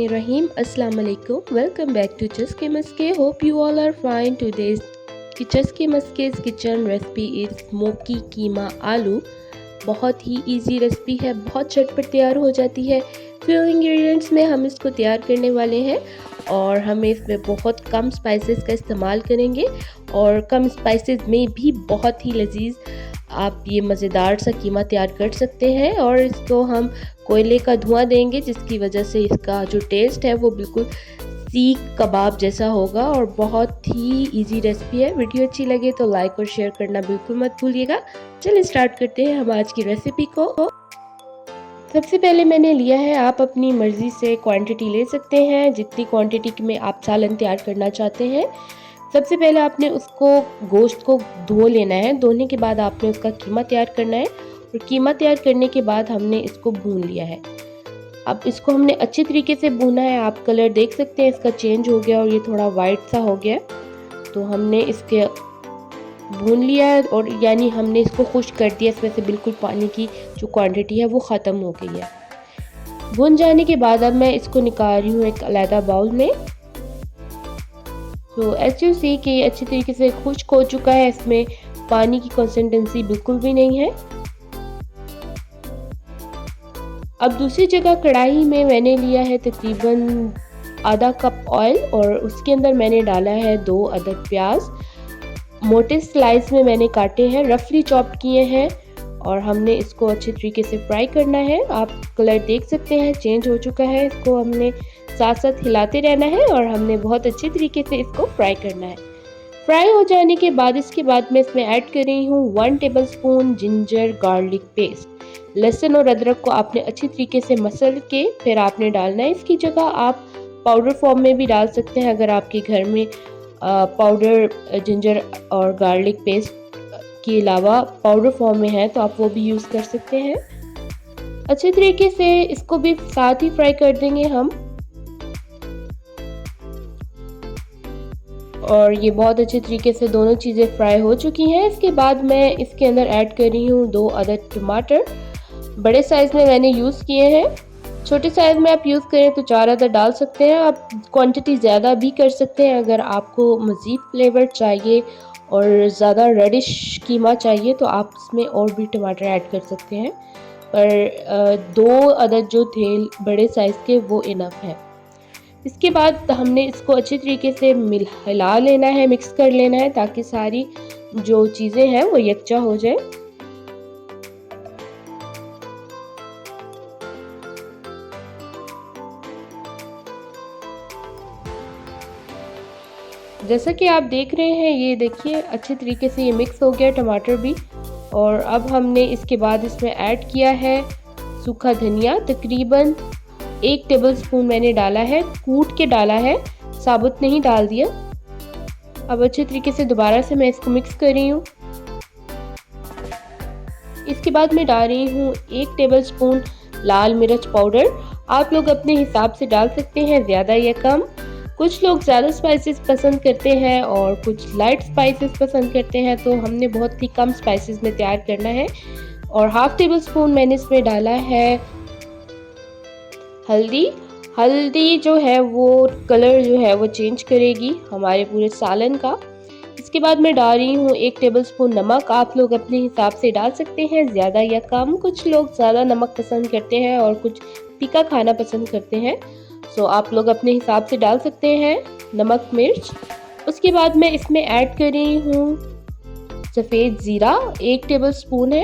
Bismillahirrahmanirrahim. Assalamu alaikum. Welcome back to Chusky Muske. Hope you all are fine. Today's Chusky Muske's kitchen recipe is smoky कीमा आलू. बहुत ही easy recipe है, बहुत झटपट तैयार हो जाती है. फ्यू इंग्रेडिएंट्स में हम इसको तैयार करने वाले हैं और हमें इसमें बहुत कम स्पाइसेस का इस्तेमाल करेंगे और कम स्पाइसेस में भी बहुत ही लजीज आप ये मज़ेदार सा कीमा तैयार कर सकते हैं. और इसको हम कोयले का धुआं देंगे जिसकी वजह से इसका जो टेस्ट है वो बिल्कुल सीख कबाब जैसा होगा और बहुत ही इजी रेसिपी है. वीडियो अच्छी लगे तो लाइक और शेयर करना बिल्कुल मत भूलिएगा. चलिए स्टार्ट करते हैं हम आज की रेसिपी को. सबसे पहले मैंने लिया है, आप अपनी मर्ज़ी से क्वांटिटी ले सकते हैं जितनी क्वांटिटी में आप सालन तैयार करना चाहते हैं. सबसे पहले आपने उसको गोश्त को धो लेना है. धोने के बाद आपने उसका कीमा तैयार करना है और कीमा तैयार करने के बाद हमने इसको भून लिया है. अब इसको हमने अच्छी तरीके से भूना है. आप कलर देख सकते हैं इसका चेंज हो गया और ये थोड़ा वाइट सा हो गया. तो हमने इसके भून लिया है और यानी हमने इसको खुश्क कर दिया. इसमें से बिल्कुल पानी की जो क्वांटिटी है वो ख़त्म हो गई है. भून जाने के बाद अब मैं इसको निकाल रही हूँ एक अलग बाउल में. तो एज यू सी कि ये अच्छी तरीके से खुश्क हो चुका है. इसमें पानी की कंसिस्टेंसी बिल्कुल भी नहीं है. अब दूसरी जगह कढ़ाई में मैंने लिया है तकरीबन आधा कप ऑयल और उसके अंदर मैंने डाला है 2 अदद प्याज. मोटे स्लाइस में मैंने काटे हैं, रफली चॉप किए हैं और हमने इसको अच्छे तरीके से फ्राई करना है. आप कलर देख सकते हैं चेंज हो चुका है. इसको हमने साथ साथ हिलाते रहना है और हमने बहुत अच्छे तरीके से इसको फ्राई करना है. फ्राई हो जाने के बाद इसके बाद मैं इसमें ऐड कर रही हूँ 1 टेबलस्पून जिंजर गार्लिक पेस्ट. लहसुन और अदरक को आपने अच्छी तरीके से मसल के फिर आपने डालना है. इसकी जगह आप पाउडर फॉर्म में भी डाल सकते हैं. अगर आपके घर में पाउडर जिंजर और गार्लिक पेस्ट के अलावा पाउडर फॉर्म में है तो आप वो भी यूज़ कर सकते हैं. अच्छे तरीके से इसको भी साथ ही फ्राई कर देंगे हम. और ये बहुत अच्छे तरीके से दोनों चीज़ें फ्राई हो चुकी हैं. इसके बाद मैं इसके अंदर ऐड कर रही हूँ 2 अदद टमाटर. बड़े साइज़ में मैंने यूज़ किए हैं. छोटे साइज़ में आप यूज़ करें तो 4 अदद डाल सकते हैं. आप क्वांटिटी ज़्यादा भी कर सकते हैं. अगर आपको मज़ीद फ्लेवर चाहिए और ज़्यादा रेडिश कीमा चाहिए तो आप इसमें और भी टमाटर ऐड कर सकते हैं. पर 2 अदद जो थे बड़े साइज़ के वो इनफ है. इसके बाद हमने इसको अच्छे तरीके से हिला लेना है, मिक्स कर लेना है ताकि सारी जो चीज़ें हैं वो यकजा हो जाए. जैसा कि आप देख रहे हैं, ये देखिए अच्छे तरीके से ये मिक्स हो गया टमाटर भी. और अब हमने इसके बाद इसमें ऐड किया है सूखा धनिया. तकरीबन 1 टेबलस्पून मैंने डाला है, कूट के डाला है, साबुत नहीं डाल दिया. अब अच्छे तरीके से दोबारा से मैं इसको मिक्स कर रही हूँ. इसके बाद मैं डाल रही हूँ 1 टेबलस्पून लाल मिर्च पाउडर. आप लोग अपने हिसाब से डाल सकते हैं, ज़्यादा या कम. कुछ लोग ज़्यादा स्पाइसेस पसंद करते हैं और कुछ लाइट स्पाइसेस पसंद करते हैं. तो हमने बहुत ही कम स्पाइसेस में तैयार करना है. और हाफ़ टेबल स्पून मैंने इसमें डाला है हल्दी. हल्दी जो है वो कलर जो है वो चेंज करेगी हमारे पूरे सालन का. इसके बाद मैं डाल रही हूँ 1 टेबलस्पून नमक. आप लोग अपने हिसाब से डाल सकते हैं, ज़्यादा या कम. कुछ लोग ज़्यादा नमक पसंद करते हैं और कुछ फीका खाना पसंद करते हैं. सो आप लोग अपने हिसाब से डाल सकते हैं नमक मिर्च. उसके बाद मैं इसमें ऐड कर रही हूँ सफ़ेद ज़ीरा. 1 टेबलस्पून है.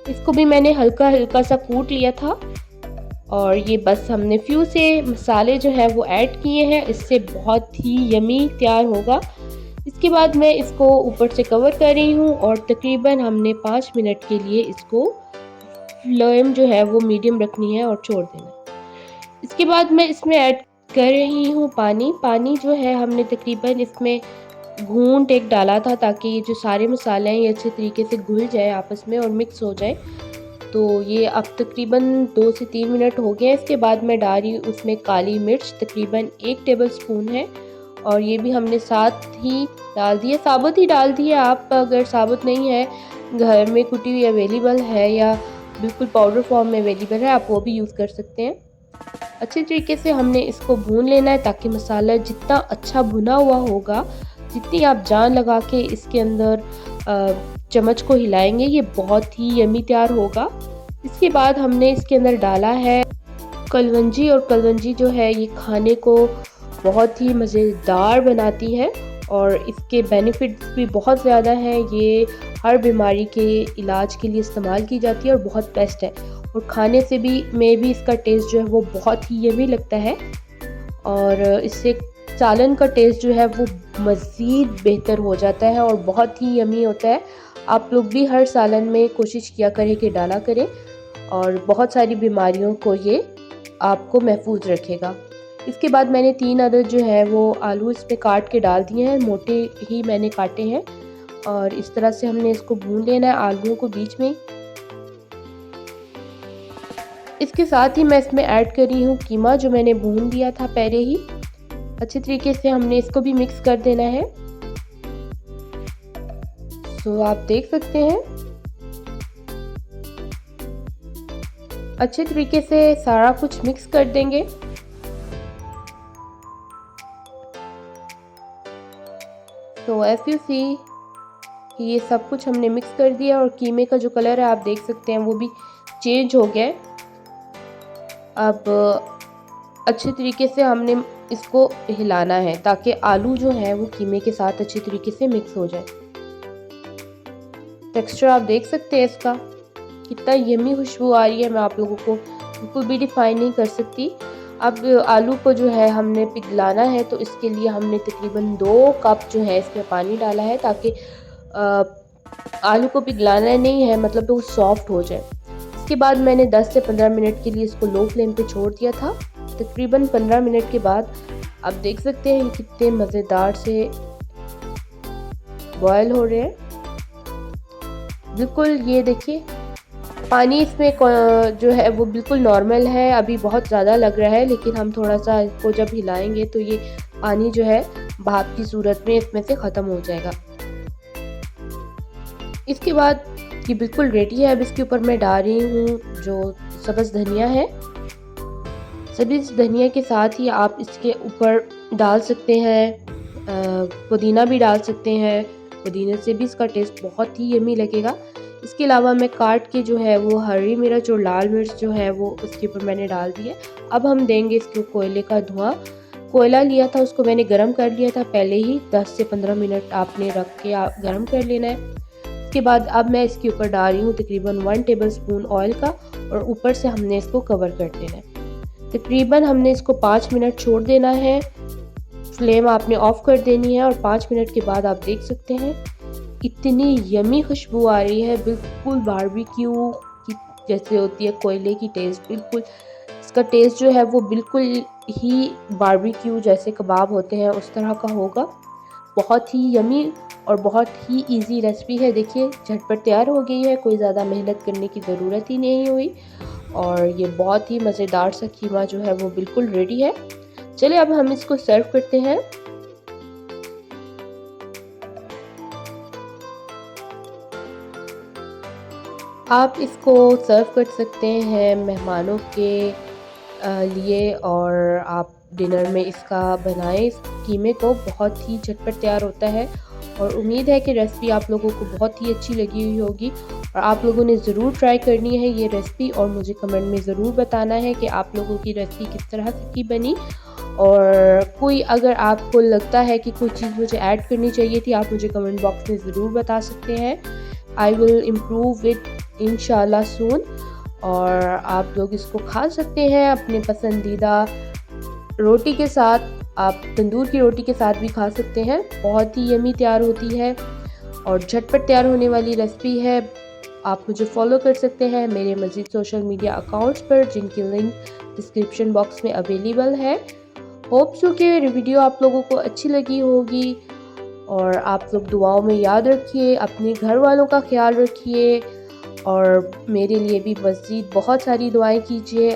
इसको भी मैंने हल्का हल्का सा कूट लिया था. और ये बस हमने फ्यू से मसाले जो है वो ऐड किए हैं. इससे बहुत ही यमी तैयार होगा. इसके बाद मैं इसको ऊपर से कवर कर रही हूँ और तकरीबन हमने 5 मिनट के लिए इसको फ्लेम जो है वो मीडियम रखनी है और छोड़ देना है. इसके बाद मैं इसमें ऐड कर रही हूँ पानी. पानी जो है हमने तकरीबन इसमें घूंट एक डाला था ताकि ये जो सारे मसाले हैं ये अच्छे तरीके से घुल जाए आपस में और मिक्स हो जाए. तो ये अब तकरीबन 2 से 3 मिनट हो गए. इसके बाद मैं डाल रही हूँ उसमें काली मिर्च. तकरीबन 1 टेबलस्पून है और ये भी हमने साथ ही डाल दिया. साबुत ही डाल दिया. आप अगर साबुत नहीं है, घर में कुटी हुई अवेलेबल है या बिल्कुल पाउडर फॉर्म में अवेलेबल है, आप वो भी यूज़ कर सकते हैं. अच्छे तरीके से हमने इसको भून लेना है ताकि मसाला जितना अच्छा भुना हुआ होगा, जितनी आप जान लगा के इसके अंदर चम्मच को हिलाएँगे, ये बहुत ही यम्मी तैयार होगा। इसके बाद हमने इसके अंदर डाला है कलवंजी, और कलवंजी जो है ये खाने को बहुत ही मज़ेदार बनाती है और इसके बेनिफिट्स भी बहुत ज़्यादा हैं। ये हर बीमारी के इलाज के लिए इस्तेमाल की जाती है और बहुत बेस्ट है, और खाने से भी इसका टेस्ट जो है वो बहुत ही यम्मी लगता है, और इससे सालन का टेस्ट जो है वो मज़ीद बेहतर हो जाता है और बहुत ही यम्मी होता है। आप लोग भी हर सालन में कोशिश किया करें कि डाला करें, और बहुत सारी बीमारियों को ये आपको महफूज रखेगा। इसके बाद मैंने 3 अदद जो है वो आलू इस पे काट के डाल दिए हैं, मोटे ही मैंने काटे हैं, और इस तरह से हमने इसको भून लेना है आलूओं को बीच में। इसके साथ ही मैं इसमें ऐड कर रही हूँ कीमा, जो मैंने भून दिया था पहले ही। अच्छे तरीके से हमने इसको भी मिक्स कर देना है। तो आप देख सकते हैं अच्छे तरीके से सारा कुछ मिक्स कर देंगे। तो एज यू सी ये सब कुछ हमने मिक्स कर दिया, और कीमे का जो कलर है आप देख सकते हैं वो भी चेंज हो गया है। अब अच्छे तरीके से हमने इसको हिलाना है ताकि आलू जो है वो कीमे के साथ अच्छे तरीके से मिक्स हो जाए। टेक्सचर आप देख सकते हैं इसका कितना यम्मी खुशबू आ रही है, मैं आप लोगों को बिल्कुल भी डिफाइन नहीं कर सकती। अब आलू को जो है हमने पिघलाना है, तो इसके लिए हमने तकरीबन 2 कप जो है इसमें पानी डाला है, ताकि आलू को पिघलाना नहीं है, मतलब तो सॉफ्ट हो जाए। इसके बाद मैंने 10 से 15 मिनट के लिए इसको लो फ्लेम पे छोड़ दिया था। तकरीबन 15 मिनट के बाद आप देख सकते हैं कितने मज़ेदार से बॉयल हो रहे हैं। बिल्कुल ये देखिए पानी इसमें जो है वो बिल्कुल नॉर्मल है, अभी बहुत ज़्यादा लग रहा है, लेकिन हम थोड़ा सा इसको जब हिलाएंगे तो ये पानी जो है भाप की सूरत में इसमें से ख़त्म हो जाएगा। इसके बाद ये बिल्कुल रेडी है। अब इसके ऊपर मैं डाल रही हूँ जो सब्ज़ धनिया है। सब्ज़ धनिया के साथ ही आप इसके ऊपर डाल सकते हैं पुदीना भी डाल सकते हैं, पुदीने से भी इसका टेस्ट बहुत ही यम्मी लगेगा। इसके अलावा मैं काट के जो है वो हरी मिर्च और लाल मिर्च जो है वो उसके ऊपर मैंने डाल दिया। अब हम देंगे इसको कोयले का धुआं। कोयला लिया था उसको मैंने गरम कर लिया था पहले ही, 10 से 15 मिनट आपने रख के गरम कर लेना है। इसके बाद अब मैं इसके ऊपर डाल रही हूँ तकरीबन 1 टेबलस्पून ऑयल का, और ऊपर से हमने इसको कवर कर देना है। तकरीबन हमने इसको 5 मिनट छोड़ देना है। फ्लेम आपने ऑफ कर देनी है, और 5 मिनट के बाद आप देख सकते हैं इतनी यम्मी खुशबू आ रही है, बिल्कुल बारबेक्यू की जैसे होती है कोयले की टेस्ट। बिल्कुल इसका टेस्ट जो है वो बिल्कुल ही बारबेक्यू जैसे कबाब होते हैं उस तरह का होगा। बहुत ही यम्मी और बहुत ही इजी रेसिपी है। देखिए झटपट तैयार हो गई है, कोई ज़्यादा मेहनत करने की ज़रूरत ही नहीं हुई, और ये बहुत ही मज़ेदार सा कीमा जो है वो बिल्कुल रेडी है। चलिए अब हम इसको सर्व करते हैं। आप इसको सर्व कर सकते हैं मेहमानों के लिए, और आप डिनर में इसका बनाएं। इस कीमे को बहुत ही झटपट तैयार होता है, और उम्मीद है कि रेसिपी आप लोगों को बहुत ही अच्छी लगी हुई होगी, और आप लोगों ने ज़रूर ट्राई करनी है ये रेसिपी, और मुझे कमेंट में ज़रूर बताना है कि आप लोगों की रेसिपी किस तरह से की बनी। और कोई अगर आपको लगता है कि कोई चीज़ मुझे ऐड करनी चाहिए थी, आप मुझे कमेंट बॉक्स में ज़रूर बता सकते हैं। आई विल इम्प्रूव इट इंशाल्लाह सून। और आप लोग इसको खा सकते हैं अपने पसंदीदा रोटी के साथ, आप तंदूर की रोटी के साथ भी खा सकते हैं। बहुत ही यम्मी तैयार होती है और झटपट तैयार होने वाली रेसिपी है। आप मुझे फॉलो कर सकते हैं मेरे मज़ीद सोशल मीडिया अकाउंट्स पर, जिनकी लिंक डिस्क्रिप्शन बॉक्स में अवेलेबल है। होप सो कि वीडियो आप लोगों को अच्छी लगी होगी, और आप लोग दुआओं में याद रखिए, अपने घर वालों का ख्याल रखिए, और मेरे लिए भी मज़ीद बहुत सारी दुआएं कीजिए।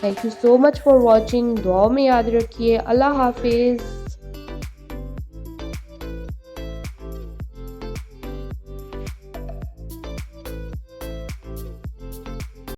Thank you so much for watching. दुआओं में याद रखिए। अल्लाह हाफिज़।